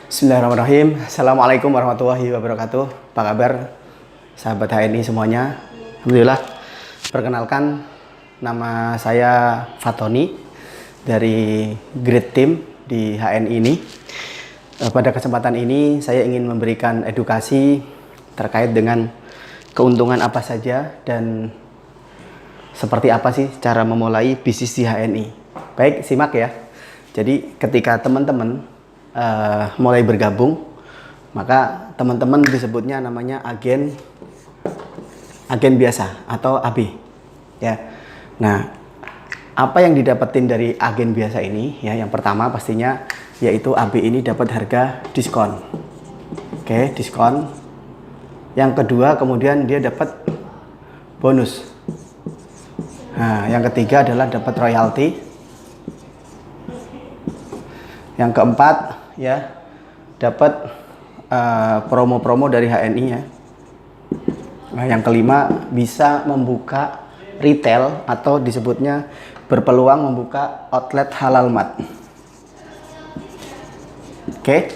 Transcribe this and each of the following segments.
Bismillahirrahmanirrahim. Assalamualaikum warahmatullahi wabarakatuh. Apa kabar sahabat HNI semuanya? Alhamdulillah. Perkenalkan, nama saya Fatoni dari Grid Team di HNI ini. Pada kesempatan ini saya ingin memberikan edukasi terkait dengan keuntungan apa saja dan seperti apa sih cara memulai bisnis di HNI. Baik, simak ya. Jadi ketika teman-teman mulai bergabung, maka teman-teman disebutnya namanya agen biasa atau AB ya. Nah, apa yang didapetin dari agen biasa ini ya, yang pertama pastinya yaitu AB ini dapat harga diskon. Oke, diskon. Yang kedua kemudian dia dapat bonus. Nah, yang ketiga adalah dapat royalti. Yang keempat ya, dapat promo-promo dari HNI ya. Nah, yang kelima bisa membuka retail atau disebutnya berpeluang membuka outlet halal mat. Oke,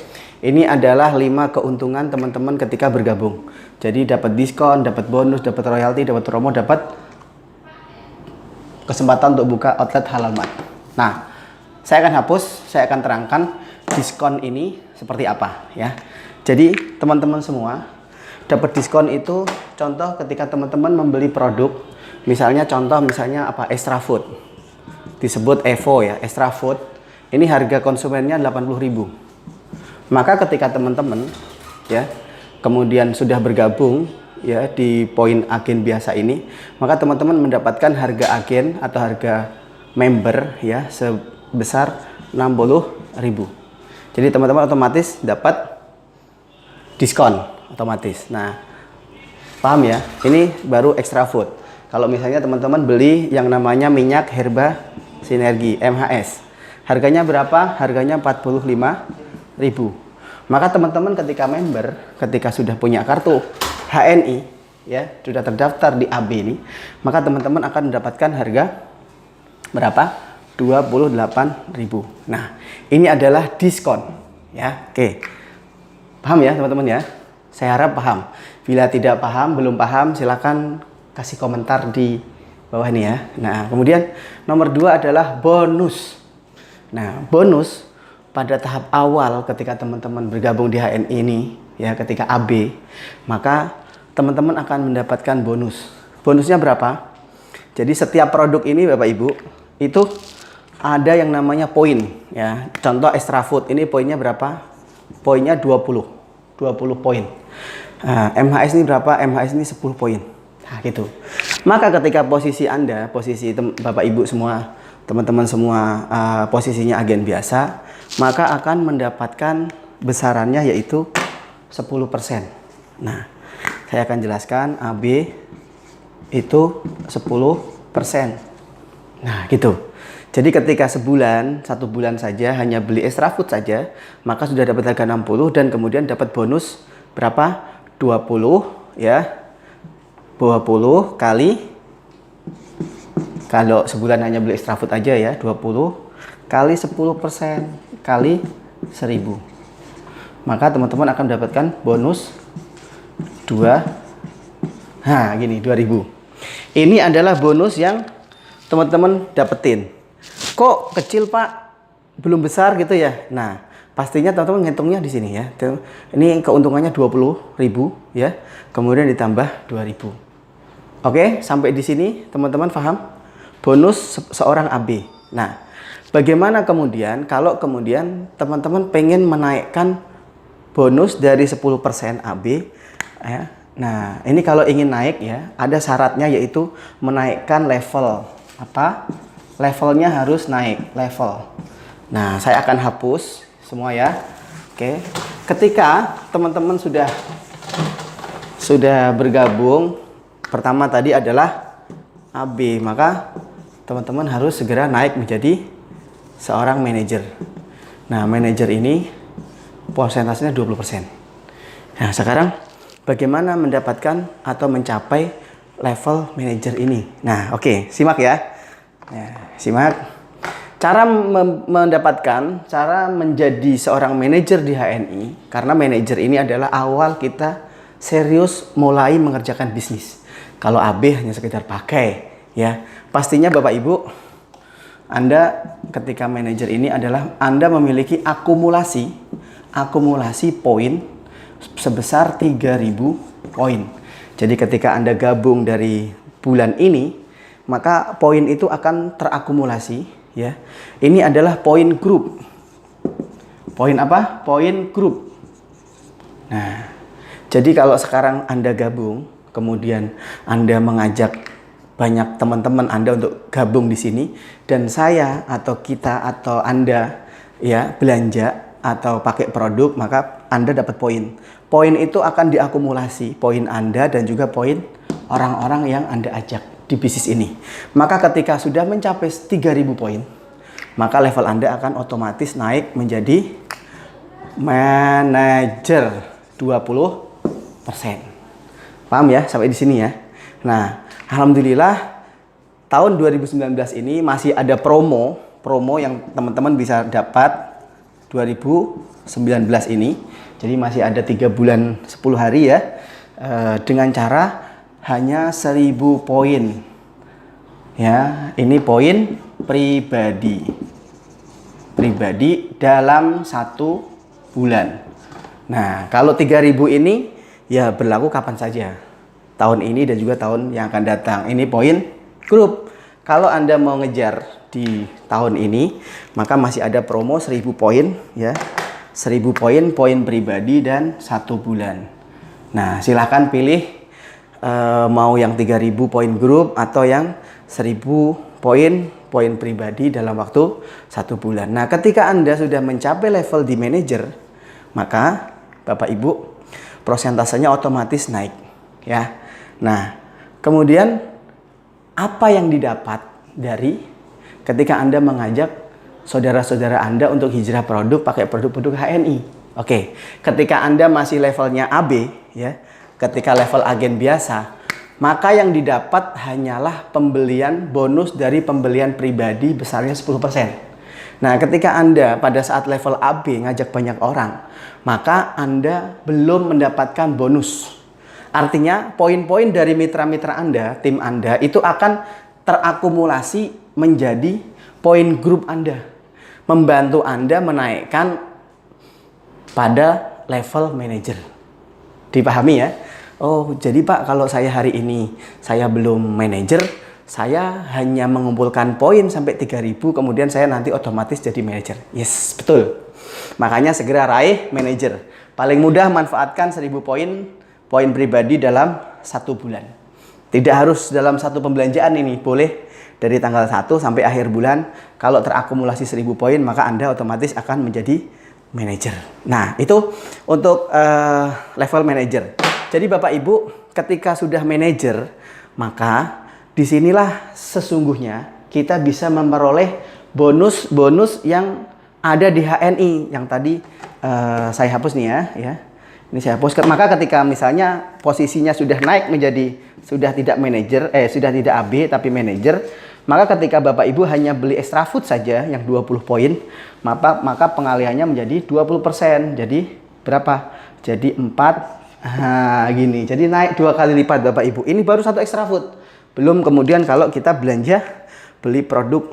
ini adalah 5 keuntungan teman-teman ketika bergabung. Jadi dapat diskon, dapat bonus, dapat royalti, dapat promo, dapat kesempatan untuk buka outlet halal mat. Nah, saya akan hapus, saya akan terangkan diskon ini seperti apa ya. Jadi teman-teman semua dapat diskon itu contoh ketika teman-teman membeli produk, misalnya apa, extra food, disebut Evo ya, extra food. Ini harga konsumennya 80.000. Maka ketika teman-teman ya kemudian sudah bergabung ya di poin agen biasa ini, maka teman-teman mendapatkan harga agen atau harga member ya sebesar 60.000. Jadi teman-teman otomatis dapat diskon otomatis. Nah, paham ya? Ini baru extra food. Kalau misalnya teman-teman beli yang namanya minyak herba sinergi MHS, harganya berapa? Harganya 45.000. Maka teman-teman ketika member, ketika sudah punya kartu HNI ya, sudah terdaftar di AB ini, maka teman-teman akan mendapatkan harga berapa? 28.000. Nah, ini adalah diskon ya. Oke. Paham ya teman-teman ya? Saya harap paham. Bila tidak paham, belum paham, silakan kasih komentar di bawah ini ya. Nah, kemudian nomor 2 adalah bonus. Nah, bonus pada tahap awal ketika teman-teman bergabung di HNI ini ya, ketika AB, maka teman-teman akan mendapatkan bonus. Bonusnya berapa? Jadi setiap produk ini Bapak Ibu itu ada yang namanya poin ya. Contoh extra food ini poinnya berapa? Poinnya 20 poin. Nah, MHS ini berapa? MHS ini 10 poin. Nah, gitu. Maka ketika posisi Anda, posisi Bapak Ibu semua, teman-teman semua posisinya agen biasa, maka akan mendapatkan besarannya yaitu 10%. Nah, saya akan jelaskan AB itu 10%. Nah, gitu. Jadi ketika satu bulan saja hanya beli extra food saja, maka sudah dapat harga 60 dan kemudian dapat bonus berapa? 20 ya. 20 kali, kalau sebulan hanya beli extra food aja ya, 20 kali 10% kali 1000. Maka teman-teman akan mendapatkan bonus 2. Nah, gini 2000. Ini adalah bonus yang teman-teman dapetin. Kok kecil Pak, belum besar gitu ya. Nah, pastinya teman-teman ngitungnya di sini ya. Ini keuntungannya 20.000 ya, kemudian ditambah 2.000. Oke, sampai di sini teman-teman paham? Bonus seorang AB. Nah, bagaimana kemudian kalau kemudian teman-teman pengen menaikkan bonus dari 10% AB ya. Nah, ini kalau ingin naik ya, ada syaratnya yaitu menaikkan level. Apa? Levelnya harus naik level. Nah, saya akan hapus semua ya. Oke. Ketika teman-teman sudah bergabung, pertama tadi adalah AB, maka teman-teman harus segera naik menjadi seorang manajer. Nah, manajer ini persentasenya 20%. Nah, sekarang bagaimana mendapatkan atau mencapai level manajer ini? Nah, oke, simak ya. Nah, simak. Cara mendapatkan, cara menjadi seorang manajer di HNI, karena manajer ini adalah awal kita serius mulai mengerjakan bisnis. Kalau AB hanya sekedar pakai, ya pastinya Bapak Ibu, Anda ketika manajer ini adalah Anda memiliki akumulasi poin sebesar 3.000 poin. Jadi ketika Anda gabung dari bulan ini, maka poin itu akan terakumulasi. Ya, ini adalah poin grup. Poin apa? Poin grup. Nah, jadi kalau sekarang Anda gabung, kemudian Anda mengajak banyak teman-teman Anda untuk gabung di sini, dan saya atau kita atau Anda ya belanja atau pakai produk, maka Anda dapat poin. Poin itu akan diakumulasi, poin Anda dan juga poin orang-orang yang Anda ajak di bisnis ini. Maka ketika sudah mencapai 3.000 poin, maka level Anda akan otomatis naik menjadi manajer 20%. Paham ya sampai di sini ya? Nah, alhamdulillah tahun 2019 ini masih ada promo yang teman-teman bisa dapat 2019 ini. Jadi masih ada 3 bulan 10 hari ya, dengan cara hanya 1.000 poin. Ya, ini poin pribadi dalam 1 bulan. Nah, kalau 3.000 ini ya berlaku kapan saja, tahun ini dan juga tahun yang akan datang. Ini poin grup. Kalau Anda mau ngejar di tahun ini, maka masih ada promo 1.000 poin ya. 1.000 poin pribadi dan 1 bulan. Nah, silahkan pilih mau yang 3.000 poin grup atau yang 1.000 poin pribadi dalam waktu 1 bulan. Nah, ketika Anda sudah mencapai level di manajer, maka Bapak Ibu prosentasenya otomatis naik ya. Nah, kemudian apa yang didapat dari ketika Anda mengajak saudara-saudara Anda untuk hijrah produk pakai produk-produk HNI? Oke, ketika Anda masih levelnya AB ya, ketika level agen biasa, maka yang didapat hanyalah pembelian bonus dari pembelian pribadi besarnya 10%. Nah, ketika Anda pada saat level AB ngajak banyak orang, maka Anda belum mendapatkan bonus. Artinya, poin-poin dari mitra-mitra Anda, tim Anda, itu akan terakumulasi menjadi poin grup Anda. Membantu Anda menaikkan pada level manajer. Dipahami ya? Oh, jadi Pak, kalau saya hari ini saya belum manajer, saya hanya mengumpulkan poin sampai 3.000, kemudian saya nanti otomatis jadi manajer. Yes, betul. Makanya segera raih manajer. Paling mudah manfaatkan 1.000 poin pribadi dalam 1 bulan. Tidak harus dalam satu pembelanjaan ini, boleh dari tanggal 1 sampai akhir bulan. Kalau terakumulasi 1.000 poin, maka Anda otomatis akan menjadi manajer. Nah, itu untuk level manajer. Jadi Bapak Ibu, ketika sudah manajer, maka disinilah sesungguhnya kita bisa memperoleh bonus-bonus yang ada di HNI yang tadi saya hapus nih ya. Ini saya hapus. Maka ketika misalnya posisinya sudah naik menjadi sudah tidak manajer, sudah tidak AB tapi manajer, maka ketika Bapak Ibu hanya beli extra food saja yang 20 poin, maka pengalihannya menjadi 20%. Jadi berapa? Jadi 4. Gini. Jadi naik 2 kali lipat Bapak Ibu. Ini baru satu extra food. Belum kemudian kalau kita belanja beli produk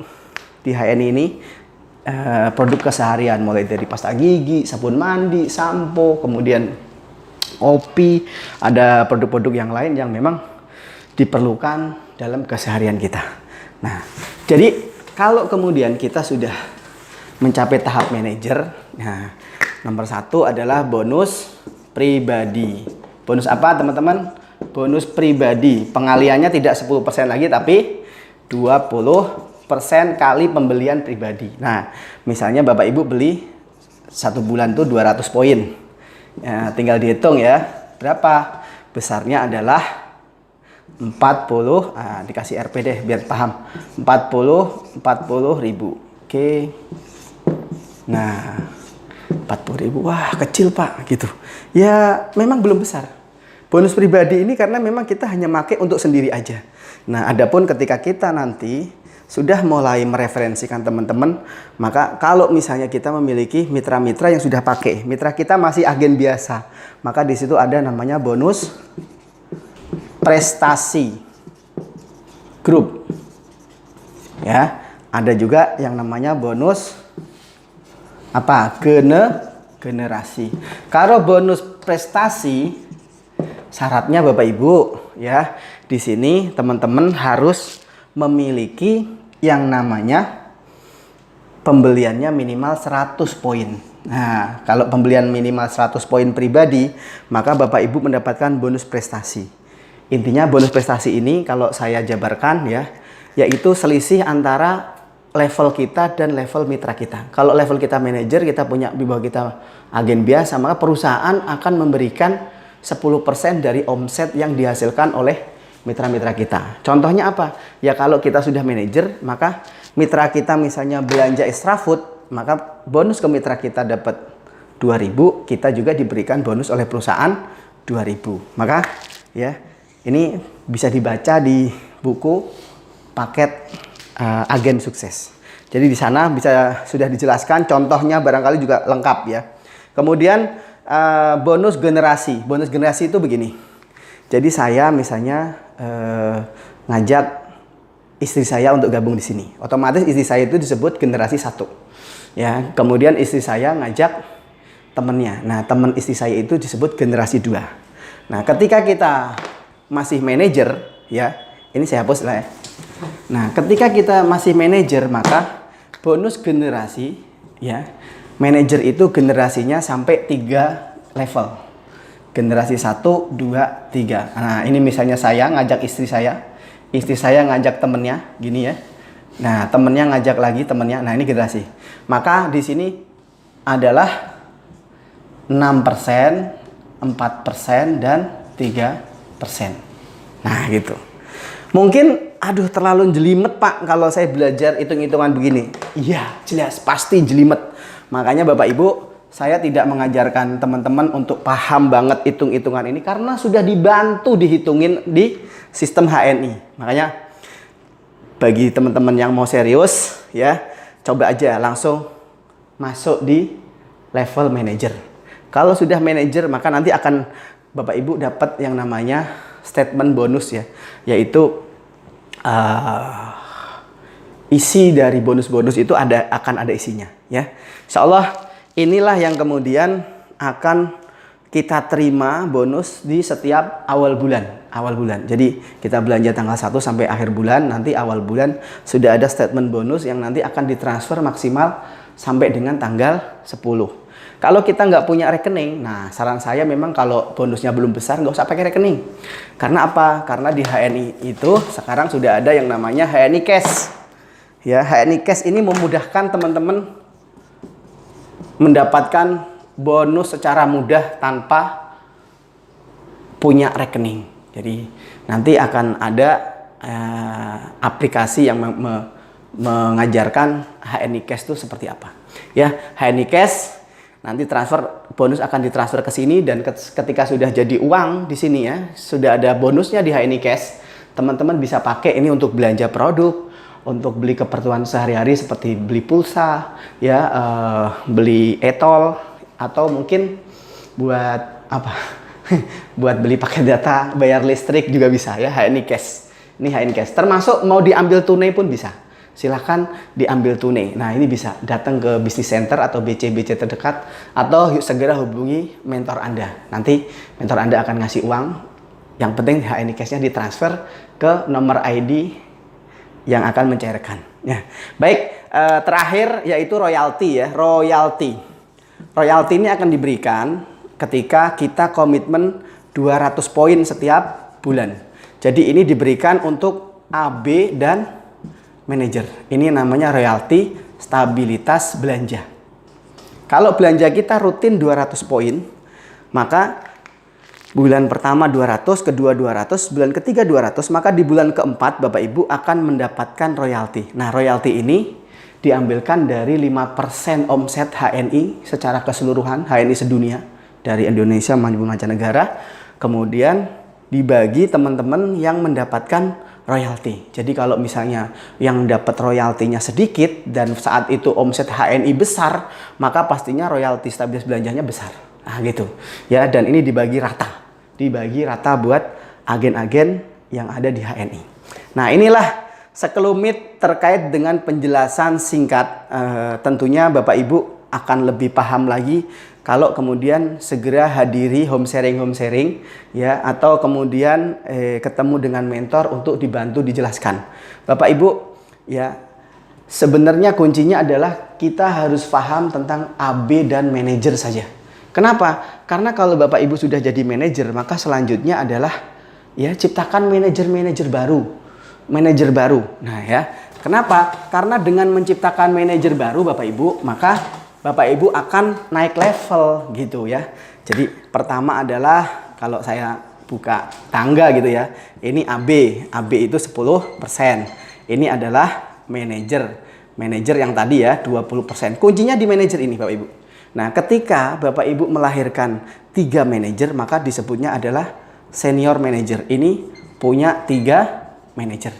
di HNI ini, produk keseharian mulai dari pasta gigi, sabun mandi, sampo, kemudian kopi, ada produk-produk yang lain yang memang diperlukan dalam keseharian kita. Nah, jadi kalau kemudian kita sudah mencapai tahap manajer, nah, nomor 1 adalah bonus pribadi. Bonus apa teman-teman? Bonus pribadi. Pengaliannya tidak 10% lagi tapi 20% kali pembelian pribadi. Nah, misalnya Bapak Ibu beli 1 bulan tuh 200 poin. Ya, tinggal dihitung ya. Berapa? Besarnya adalah 40. Dikasih RP deh biar paham. 40 ribu. Oke. Nah, 40.000, wah kecil Pak gitu. Ya memang belum besar. Bonus pribadi ini karena memang kita hanya pakai untuk sendiri aja. Nah, adapun ketika kita nanti sudah mulai mereferensikan teman-teman, maka kalau misalnya kita memiliki mitra-mitra yang sudah pakai, mitra kita masih agen biasa, maka di situ ada namanya bonus prestasi grup. Ya, ada juga yang namanya bonus apa? Generasi. Kalau bonus prestasi syaratnya Bapak Ibu ya, di sini teman-teman harus memiliki yang namanya pembeliannya minimal 100 poin. Nah, kalau pembelian minimal 100 poin pribadi, maka Bapak Ibu mendapatkan bonus prestasi. Intinya bonus prestasi ini kalau saya jabarkan ya, yaitu selisih antara level kita dan level mitra kita. Kalau level kita manajer, kita punya di bawah kita agen biasa, maka perusahaan akan memberikan 10% dari omset yang dihasilkan oleh mitra-mitra kita. Contohnya apa? Ya kalau kita sudah manajer, maka mitra kita misalnya belanja extra food, maka bonus ke mitra kita dapat 2.000, kita juga diberikan bonus oleh perusahaan 2.000. Maka ya, ini bisa dibaca di buku paket agen sukses. Jadi di sana bisa sudah dijelaskan, contohnya barangkali juga lengkap ya. Kemudian bonus generasi. Bonus generasi itu begini. Jadi saya misalnya ngajak istri saya untuk gabung di sini. Otomatis istri saya itu disebut generasi 1. Ya, kemudian istri saya ngajak temennya. Nah, teman istri saya itu disebut generasi 2. Nah, ketika kita masih manajer, ya, ini saya hapus lah ya. Nah, ketika kita masih manajer, maka bonus generasi, ya, manajer itu generasinya sampai 3 level. Generasi 1, 2, 3. Nah, ini misalnya saya ngajak istri saya ngajak temennya, gini ya. Nah, temennya ngajak lagi temennya. Nah, ini generasi. Maka di sini adalah 6%, 4%, dan 3%. Nah, gitu. Mungkin, aduh terlalu jelimet Pak kalau saya belajar hitung-hitungan begini. Iya, jelas, pasti jelimet. Makanya Bapak Ibu, saya tidak mengajarkan teman-teman untuk paham banget hitung-hitungan ini karena sudah dibantu dihitungin di sistem HNI. Makanya bagi teman-teman yang mau serius ya, coba aja langsung masuk di level manager. Kalau sudah manager, maka nanti akan Bapak Ibu dapat yang namanya statement bonus ya, yaitu isi dari bonus-bonus itu akan ada isinya ya. Insyaallah inilah yang kemudian akan kita terima bonus di setiap awal bulan. Jadi kita belanja tanggal 1 sampai akhir bulan, nanti awal bulan sudah ada statement bonus yang nanti akan ditransfer maksimal sampai dengan tanggal 10. Kalau kita nggak punya rekening, nah saran saya memang kalau bonusnya belum besar nggak usah pakai rekening. Karena apa? Karena di HNI itu sekarang sudah ada yang namanya HNI Cash. Ya, HNI Cash ini memudahkan teman-teman mendapatkan bonus secara mudah tanpa punya rekening. Jadi nanti akan ada aplikasi yang mengajarkan HNI Cash itu seperti apa. Ya, HNI Cash nanti bonus akan ditransfer ke sini dan ketika sudah jadi uang di sini ya, sudah ada bonusnya di HNI Cash, teman-teman bisa pakai ini untuk belanja produk, untuk beli keperluan sehari-hari seperti beli pulsa, ya, beli etol, atau mungkin buat apa? Buat beli paket data, bayar listrik juga bisa ya, HNI Cash. Ini HNI Cash. Termasuk mau diambil tunai pun bisa. Silahkan diambil tunai. Nah, ini bisa datang ke Business Center atau BC-BC terdekat atau segera hubungi mentor Anda. Nanti mentor Anda akan ngasih uang. Yang penting HNI Cash-nya ditransfer ke nomor ID yang akan mencairkan. Ya. Baik, terakhir yaitu royalti ya, royalti. Royalti ini akan diberikan ketika kita komitmen 200 poin setiap bulan. Jadi ini diberikan untuk AB dan manajer. Ini namanya royalti stabilitas belanja. Kalau belanja kita rutin 200 poin, maka bulan pertama 200, kedua 200, bulan ketiga 200, maka di bulan keempat Bapak Ibu akan mendapatkan royalti. Nah, royalti ini diambilkan dari 5% omset HNI secara keseluruhan, HNI sedunia, dari Indonesia maupun mancanegara. Kemudian dibagi teman-teman yang mendapatkan royalti. Jadi kalau misalnya yang dapat royaltinya sedikit dan saat itu omset HNI besar, maka pastinya royalti stabilitas belanjanya besar. Nah gitu ya, dan ini dibagi rata buat agen-agen yang ada di HNI. Nah inilah sekelumit terkait dengan penjelasan singkat. Tentunya Bapak Ibu akan lebih paham lagi kalau kemudian segera hadiri home sharing ya, atau kemudian ketemu dengan mentor untuk dibantu dijelaskan. Bapak Ibu ya, sebenarnya kuncinya adalah kita harus paham tentang AB dan manajer saja. Kenapa? Karena kalau Bapak Ibu sudah jadi manajer, maka selanjutnya adalah ya ciptakan manajer baru. Nah ya, kenapa? Karena dengan menciptakan manajer baru Bapak Ibu, maka Bapak Ibu akan naik level gitu ya. Jadi pertama adalah kalau saya buka tangga gitu ya, ini AB itu 10%. Ini adalah manajer yang tadi ya 20%. Kuncinya di manajer ini Bapak Ibu. Nah, ketika Bapak Ibu melahirkan 3 manajer, maka disebutnya adalah senior manager. Ini punya 3 manajer.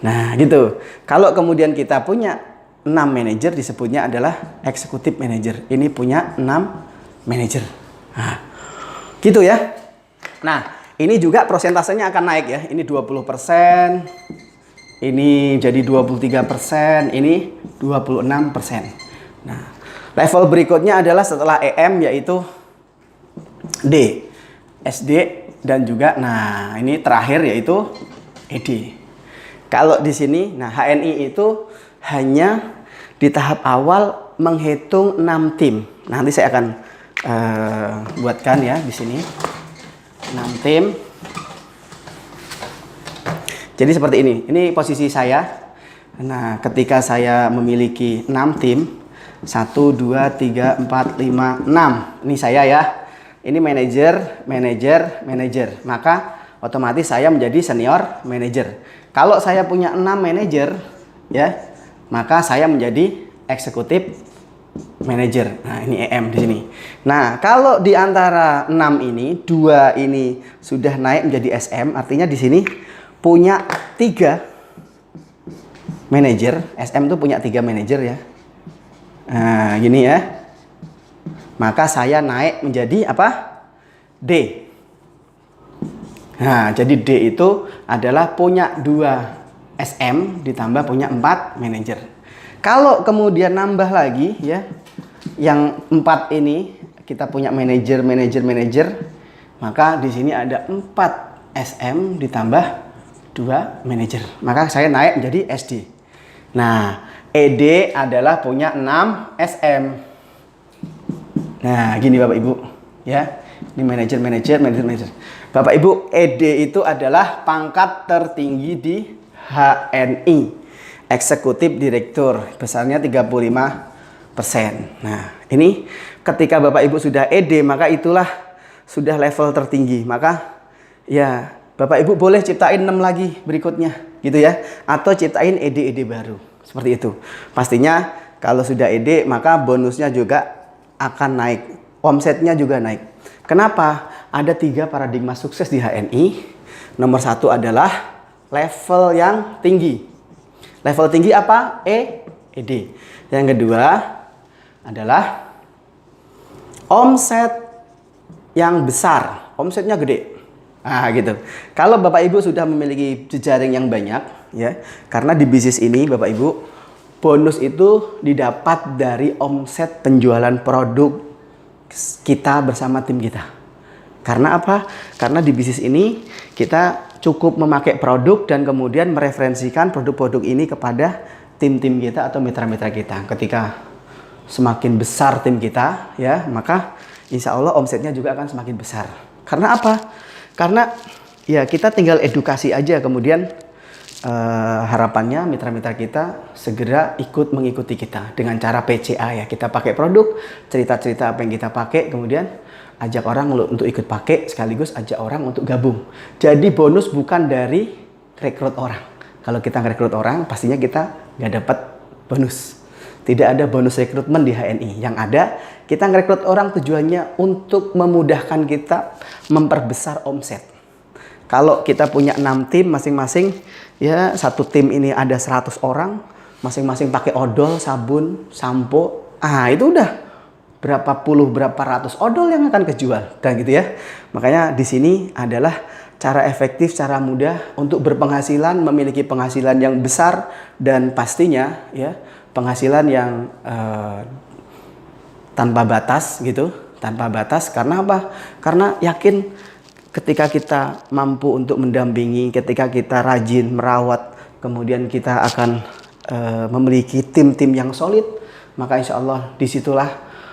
Nah, gitu. Kalau kemudian kita punya 6 manajer, disebutnya adalah eksekutif manager. Ini punya 6 manajer. Nah, gitu ya. Nah, ini juga prosentasenya akan naik ya. Ini 20%. Ini jadi 23%. Ini 26%. Nah, level berikutnya adalah setelah EM yaitu D, SD dan juga nah ini terakhir yaitu ED. Kalau di sini nah HNI itu hanya di tahap awal menghitung 6 tim. Nanti saya akan buatkan ya di sini 6 tim. Jadi seperti ini. Ini posisi saya. Nah, ketika saya memiliki 6 tim 1, 2, 3, 4, 5, 6. Ini saya ya. Ini manajer. Maka otomatis saya menjadi senior manager. Kalau saya punya 6 manajer ya, maka saya menjadi eksekutif manager. Nah, ini EM di sini. Nah, kalau di antara 6 ini, 2 ini sudah naik menjadi SM, artinya di sini punya 3 manajer. SM itu punya 3 manajer ya. Nah, gini ya. Maka saya naik menjadi apa? D. Nah, jadi D itu adalah punya 2 SM ditambah punya 4 manajer. Kalau kemudian nambah lagi ya, yang 4 ini kita punya manajer, maka di sini ada 4 SM ditambah 2 manajer. Maka saya naik menjadi SD. Nah, ED adalah punya 6 SM. Nah, gini Bapak Ibu, ya. Ini manajer. Bapak Ibu, ED itu adalah pangkat tertinggi di HNI. Eksekutif Direktur, besarnya 35%. Nah, ini ketika Bapak Ibu sudah ED, maka itulah sudah level tertinggi. Maka ya, Bapak Ibu boleh ciptain 6 lagi berikutnya, gitu ya. Atau ciptain ED baru. Seperti itu. Pastinya kalau sudah ED maka bonusnya juga akan naik. Omsetnya juga naik. Kenapa? Ada 3 paradigma sukses di HNI. Nomor 1 adalah level yang tinggi. Level tinggi apa? ED. Yang kedua adalah omset yang besar. Omsetnya gede. Nah, gitu. Kalau Bapak Ibu sudah memiliki jejaring yang banyak, ya, karena di bisnis ini Bapak Ibu, bonus itu didapat dari omset penjualan produk kita bersama tim kita. Karena apa? Karena di bisnis ini kita cukup memakai produk dan kemudian mereferensikan produk-produk ini kepada tim-tim kita atau mitra-mitra kita. Ketika semakin besar tim kita, ya, maka insya Allah omsetnya juga akan semakin besar. Karena apa? Karena ya kita tinggal edukasi aja, kemudian harapannya mitra-mitra kita segera ikut mengikuti kita dengan cara PCA ya. Kita pakai produk, cerita-cerita apa yang kita pakai, kemudian ajak orang untuk ikut pakai, sekaligus ajak orang untuk gabung. Jadi bonus bukan dari rekrut orang. Kalau kita ngerekrut orang, pastinya kita nggak dapat bonus. Tidak ada bonus rekrutmen di HNI. Yang ada, kita ngerekrut orang tujuannya untuk memudahkan kita memperbesar omset. Kalau kita punya 6 tim masing-masing, ya satu tim ini ada 100 orang, masing-masing pakai odol, sabun, sampo. Itu udah berapa puluh, berapa ratus odol yang akan kejual, dan gitu ya. Makanya di sini adalah cara efektif, cara mudah untuk berpenghasilan, memiliki penghasilan yang besar dan pastinya ya penghasilan yang tanpa batas gitu, tanpa batas. Karena apa? Karena yakin ketika kita mampu untuk mendampingi, ketika kita rajin merawat, kemudian kita akan memiliki tim-tim yang solid, maka insya Allah disitulah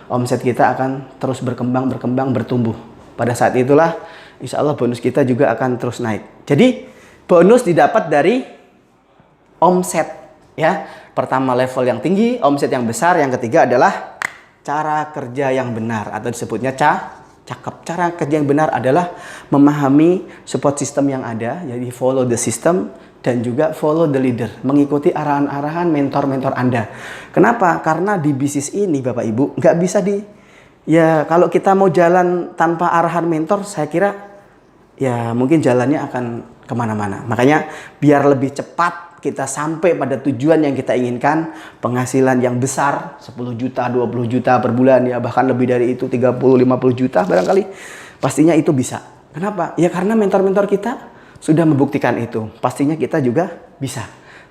omset kita akan terus berkembang, bertumbuh. Pada saat itulah insya Allah bonus kita juga akan terus naik. Jadi bonus didapat dari omset ya. Pertama level yang tinggi, omset yang besar. Yang ketiga adalah cara kerja yang benar atau disebutnya cakep. Cara kerja yang benar adalah memahami support system yang ada, jadi follow the system dan juga follow the leader, mengikuti arahan-arahan mentor-mentor Anda. Kenapa? Karena di bisnis ini Bapak Ibu nggak bisa kalau kita mau jalan tanpa arahan mentor, saya kira ya mungkin jalannya akan kemana-mana. Makanya biar lebih cepat kita sampai pada tujuan yang kita inginkan, penghasilan yang besar 10 juta, 20 juta per bulan ya, bahkan lebih dari itu 30, 50 juta barangkali, pastinya itu bisa. Kenapa? Ya karena mentor-mentor kita sudah membuktikan itu. Pastinya kita juga bisa.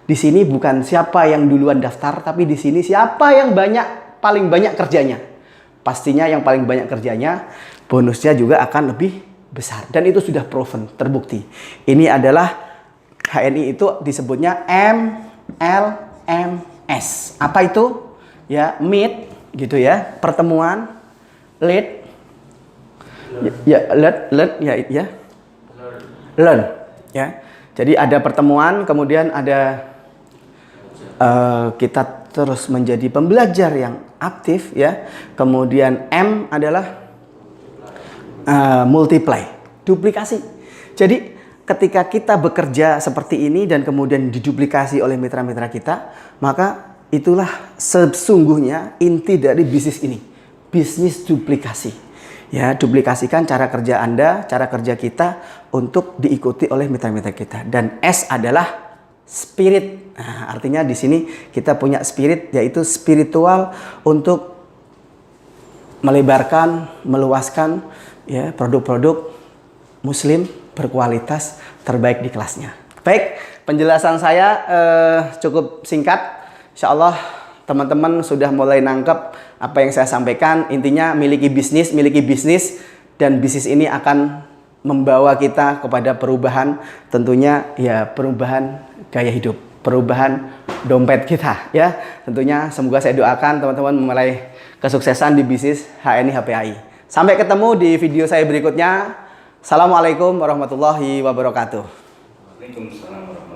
Di sini bukan siapa yang duluan daftar, tapi di sini siapa yang paling banyak kerjanya. Pastinya yang paling banyak kerjanya, bonusnya juga akan lebih besar. Dan itu sudah proven, terbukti. Ini adalah HNI itu disebutnya MLMS. Apa itu? Ya, meet gitu ya, pertemuan, lead. Learn ya. Jadi ada pertemuan, kemudian ada kita terus menjadi pembelajar yang aktif ya. Kemudian M adalah multiply, duplikasi. Jadi ketika kita bekerja seperti ini dan kemudian diduplikasi oleh mitra-mitra kita, maka itulah sesungguhnya inti dari bisnis ini. Bisnis duplikasi. Ya, duplikasikan cara kerja Anda, cara kerja kita untuk diikuti oleh mitra-mitra kita. Dan S adalah spirit. Nah, artinya di sini kita punya spirit, yaitu spiritual untuk melebarkan, meluaskan ya produk-produk Muslim berkualitas terbaik di kelasnya. Baik, penjelasan saya cukup singkat. Insya Allah teman-teman sudah mulai nangkep apa yang saya sampaikan. Intinya miliki bisnis, dan bisnis ini akan membawa kita kepada perubahan, tentunya ya perubahan gaya hidup, perubahan dompet kita ya. Tentunya semoga saya doakan teman-teman memulai kesuksesan di bisnis HNI HPAI. Sampai ketemu di video saya berikutnya. Assalamualaikum warahmatullahi wabarakatuh. Waalaikumsalam warahmatullahi wabarakatuh.